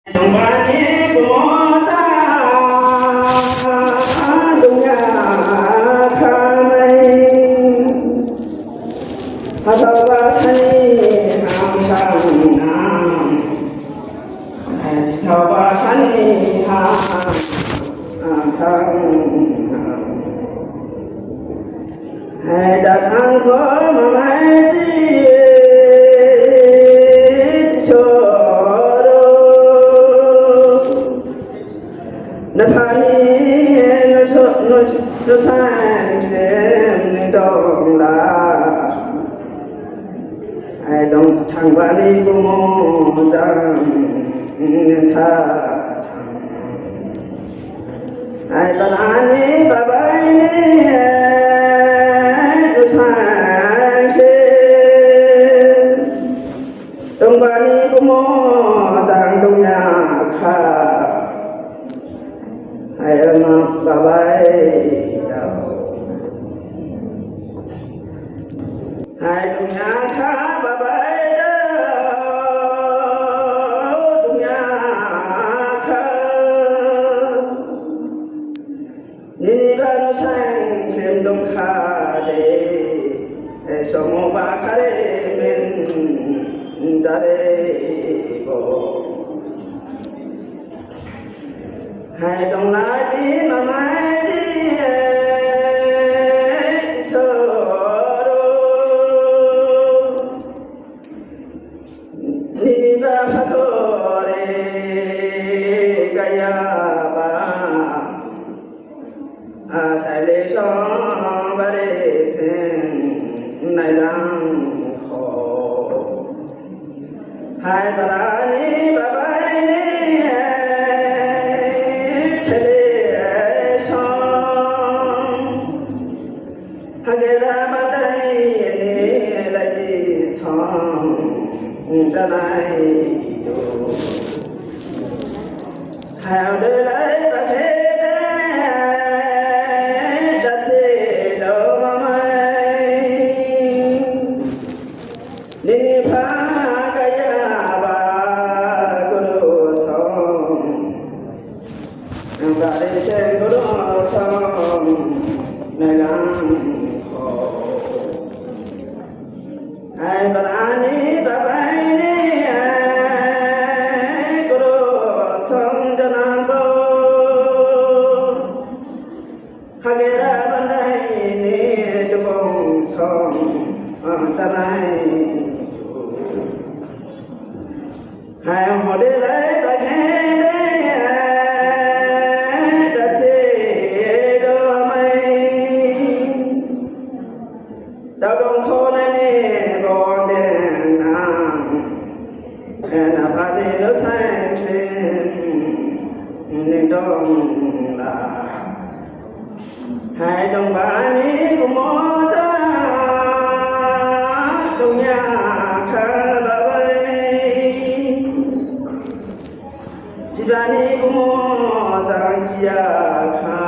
đồng ba nhé của cha đông nhà kha mây hà thọ ba thani ham sang nam thọ ba thani ham sang hai đã thang khó mà mai nó sang đêm đông là ai đông thằng ba đi cô mô rằng tha ai ta ani ba bay nó sang đông ba đi cô mô rằng đông nhà kha ai em ba bay hai đông nhà kha ba bay đông nhà kha nini ba no sang thêm đông kha để somo ba kha để men ra để bo hai đông lá đi mà mai đi sơ ni ba pha ko re gaya ba a thai le so ba re sen nai lang kho hai ba ra ni ba bai ni ta này hào đưa lấy và thế đã thế đâu mà mây đi phá cái nhà bà cô đồ sông và đi trên cô đồ sông này đang khổ ai bà ani bà bay hagera bandai ne dubong song tanai hai mode lai ba khe de da che do mai da dong kho ne bo de na ba de lo sai ne dong la hai đồng ba ni của mô cha đông nhà kha ba bay chỉ ba ni của mô giang chia kha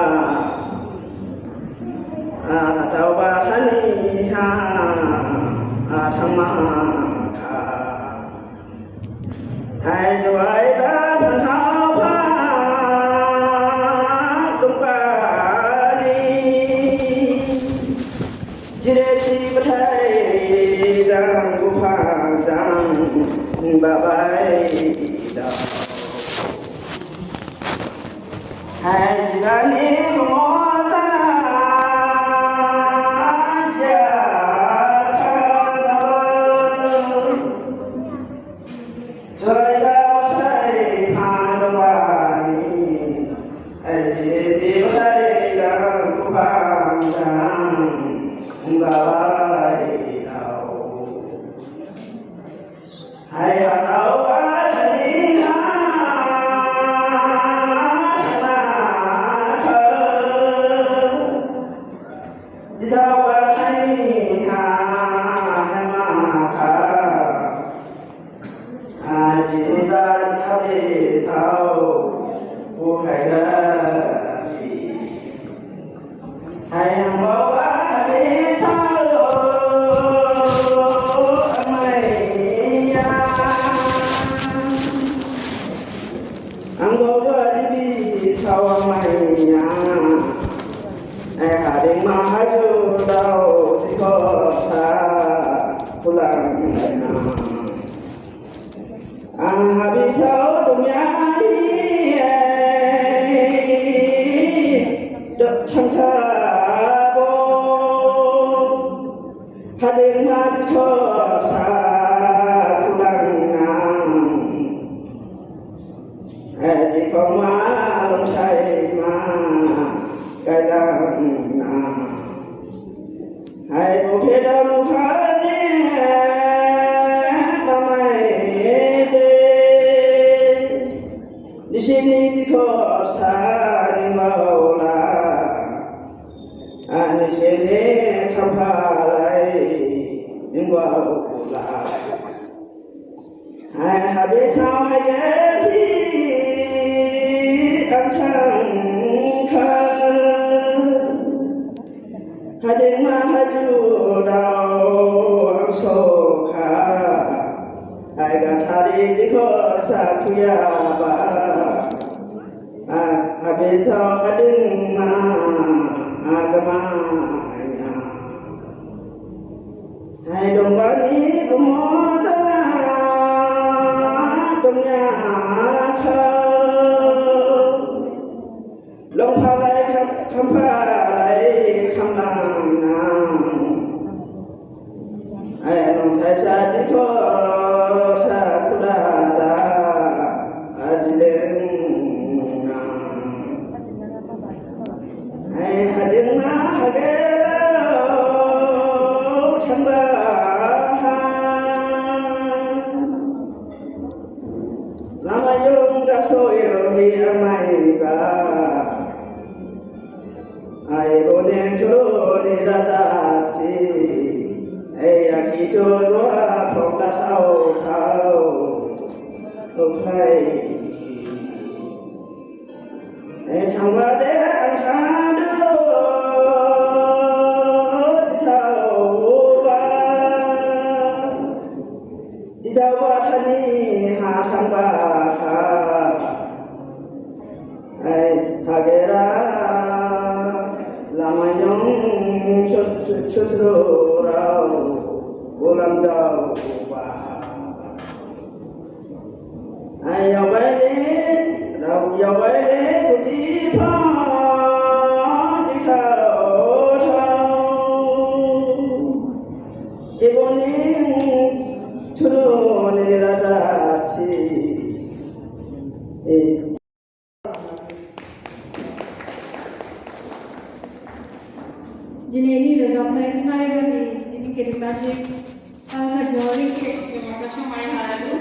đào ba thani ha tham ma kha hai cho ai ta phần thao pha chỉ thấy rằng cô phà rằng bà bay đào hai chị ba ní của mô ra trời bao say hà đông bà ní chỉ thấy rằng cô phà rằng bà bay đào hai hạt đào ba thani ha đi sao ba thani ha hai ma kha chỉ ta thấy sao cô hay là hai hàng bao ba thani sao mây kulana habisau dunia dok thangthabo hading mati khosa kulana di koma long thai ma kadana hai bo phe dam khane di sini di kosa di maula, di sini kapalai di maula. Hai habis hai jadi angkang kan, hading mahaju dau soka. Hai gathari di kosa tuya ba habis kading ma agamanya hai dong bani pemota dunia kha long palai kham palai kham lang nang hai long thai sa di ko sa kulada adileng hading na hagela thamba lama yung kasoyo hi amai ba ai bone churo ni raja chi ai akito roa phong da thao thao okay ai thamba de an tha Jawa thani ha thamba ha ai hagera lamayong chutro rao ulam jao ba ai yaw bai le kuti pha di thao thao iboni churu ni raja chi Jineli rezamai nai gani jini ke dimaji al majori ke maka shamai haralu